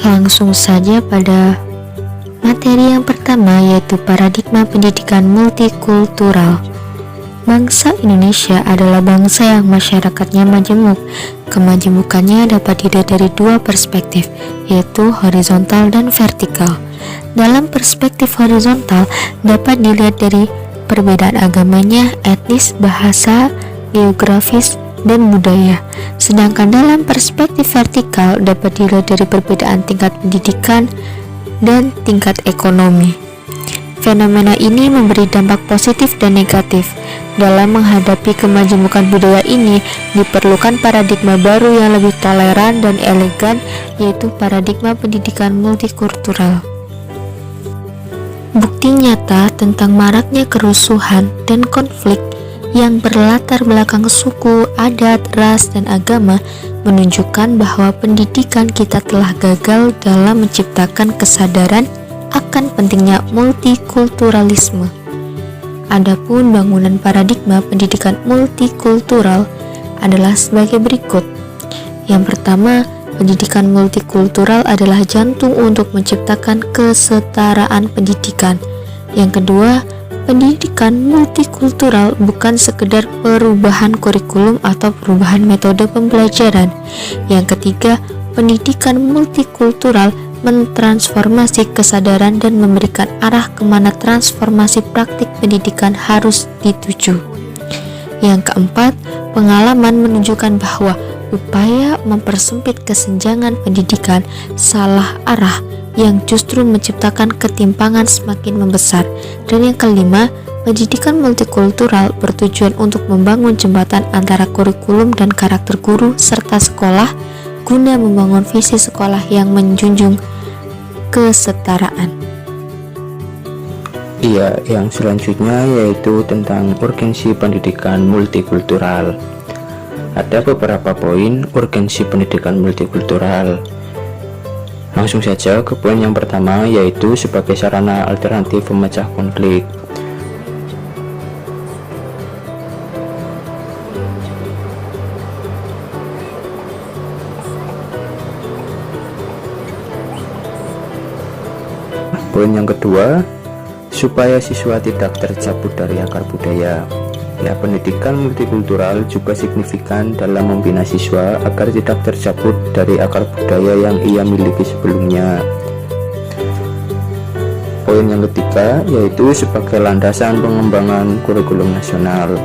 langsung saja pada materi yang pertama, yaitu paradigma pendidikan multikultural. Bangsa Indonesia adalah bangsa yang masyarakatnya majemuk. Kemajemukannya dapat dilihat dari dua perspektif, yaitu horizontal dan vertikal. Dalam perspektif horizontal dapat dilihat dari perbedaan agamanya, etnis, bahasa, geografis, dan budaya. Sedangkan dalam perspektif vertikal dapat dilihat dari perbedaan tingkat pendidikan dan tingkat ekonomi. Fenomena ini memberi dampak positif dan negatif. Dalam menghadapi kemajemukan budaya ini, diperlukan paradigma baru yang lebih toleran dan elegan, yaitu paradigma pendidikan multikultural. Bukti nyata tentang maraknya kerusuhan dan konflik yang berlatar belakang suku, adat, ras, dan agama menunjukkan bahwa pendidikan kita telah gagal dalam menciptakan kesadaran akan pentingnya multikulturalisme. Adapun bangunan paradigma pendidikan multikultural adalah sebagai berikut. Yang pertama, pendidikan multikultural adalah jantung untuk menciptakan kesetaraan pendidikan. Yang kedua, pendidikan multikultural bukan sekedar perubahan kurikulum atau perubahan metode pembelajaran. Yang ketiga, pendidikan multikultural mentransformasi kesadaran dan memberikan arah kemana transformasi praktik pendidikan harus dituju. Yang keempat, pengalaman menunjukkan bahwa upaya mempersempit kesenjangan pendidikan salah arah yang justru menciptakan ketimpangan semakin membesar. Dan yang kelima, pendidikan multikultural bertujuan untuk membangun jembatan antara kurikulum dan karakter guru serta sekolah guna membangun visi sekolah yang menjunjung kesetaraan. Iya, yang selanjutnya yaitu tentang urgensi pendidikan multikultural. Ada beberapa poin urgensi pendidikan multikultural. Langsung saja ke poin yang pertama, yaitu sebagai sarana alternatif pemecah konflik. Poin yang kedua, supaya siswa tidak tercabut dari akar budaya. Ya, pendidikan multikultural juga signifikan dalam membina siswa agar tidak tercabut dari akar budaya yang ia miliki sebelumnya. Poin yang ketiga, yaitu sebagai landasan pengembangan kurikulum nasional.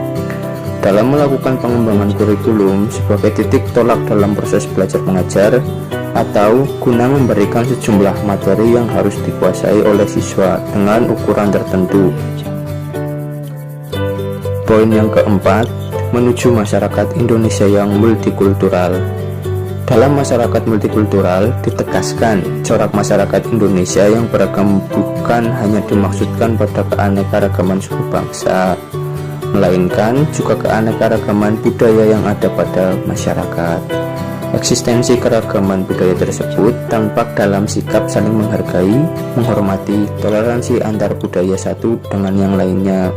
Dalam melakukan pengembangan kurikulum sebagai titik tolak dalam proses belajar mengajar, atau guna memberikan sejumlah materi yang harus dikuasai oleh siswa dengan ukuran tertentu. Poin yang keempat, menuju masyarakat Indonesia yang multikultural. Dalam masyarakat multikultural ditegaskan corak masyarakat Indonesia yang beragam bukan hanya dimaksudkan pada keanekaragaman suku bangsa, melainkan juga keanekaragaman budaya yang ada pada masyarakat. Eksistensi keragaman budaya tersebut tampak dalam sikap saling menghargai, menghormati, toleransi antar budaya satu dengan yang lainnya,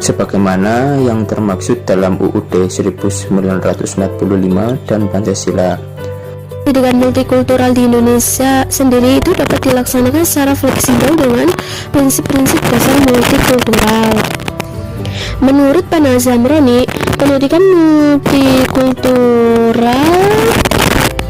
sebagaimana yang termaksud dalam UUD 1945 dan Pancasila. Pendidikan multikultural di Indonesia sendiri itu dapat dilaksanakan secara fleksibel dengan prinsip-prinsip dasar multikultural. Menurut Pana Zamroni, pendidikan multikultural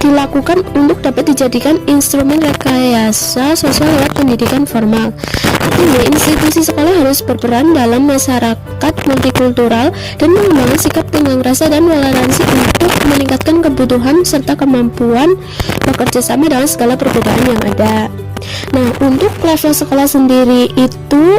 dilakukan untuk dapat dijadikan instrumen rekayasa sosial lewat pendidikan formal. Artinya, institusi sekolah harus berperan dalam masyarakat multikultural dan mengembangkan sikap tenggang rasa dan toleransi untuk meningkatkan kebutuhan serta kemampuan bekerja sama dengan segala perbedaan yang ada. Nah, untuk level sekolah sendiri itu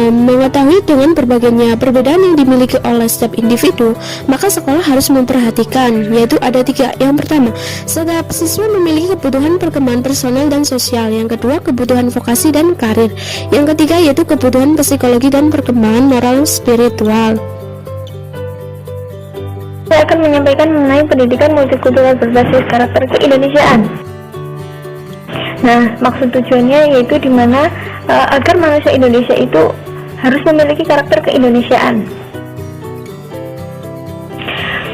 mengetahui dengan berbagainya perbedaan yang dimiliki oleh setiap individu, maka sekolah harus memperhatikan, yaitu ada tiga. Yang pertama, setiap siswa memiliki kebutuhan perkembangan personal dan sosial. Yang kedua, kebutuhan vokasi dan karir. Yang ketiga, yaitu kebutuhan psikologi dan perkembangan moral spiritual. Saya akan menyampaikan mengenai pendidikan multikultural berbasis karakter keindonesiaan. Nah, maksud tujuannya yaitu dimana agar manusia Indonesia itu harus memiliki karakter keindonesiaan.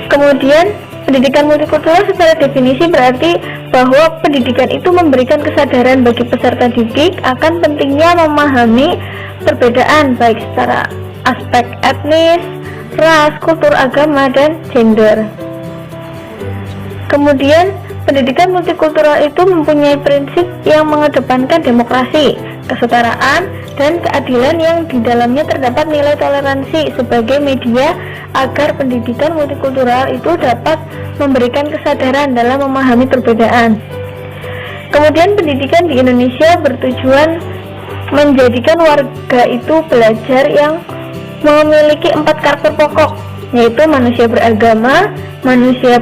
Kemudian, pendidikan multikultural secara definisi berarti bahwa pendidikan itu memberikan kesadaran bagi peserta didik akan pentingnya memahami perbedaan baik secara aspek etnis, ras, kultur, agama, dan gender. Kemudian, pendidikan multikultural itu mempunyai prinsip yang mengedepankan demokrasi, kesetaraan, dan keadilan yang di dalamnya terdapat nilai toleransi sebagai media agar pendidikan multikultural itu dapat memberikan kesadaran dalam memahami perbedaan. Kemudian pendidikan di Indonesia bertujuan menjadikan warga itu belajar yang memiliki 4 karakter pokok, yaitu manusia beragama, manusia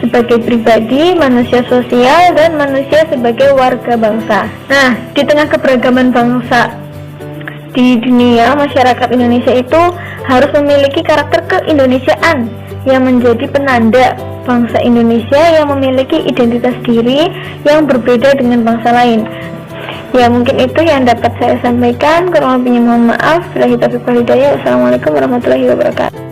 sebagai pribadi, manusia sosial, dan manusia sebagai warga bangsa. Nah, di tengah keberagaman bangsa di dunia, masyarakat Indonesia itu harus memiliki karakter keindonesiaan yang menjadi penanda bangsa Indonesia yang memiliki identitas diri yang berbeda dengan bangsa lain. Ya, mungkin itu yang dapat saya sampaikan. Kurang lebihnya mohon maaf. Wassalamualaikum warahmatullahi wabarakatuh.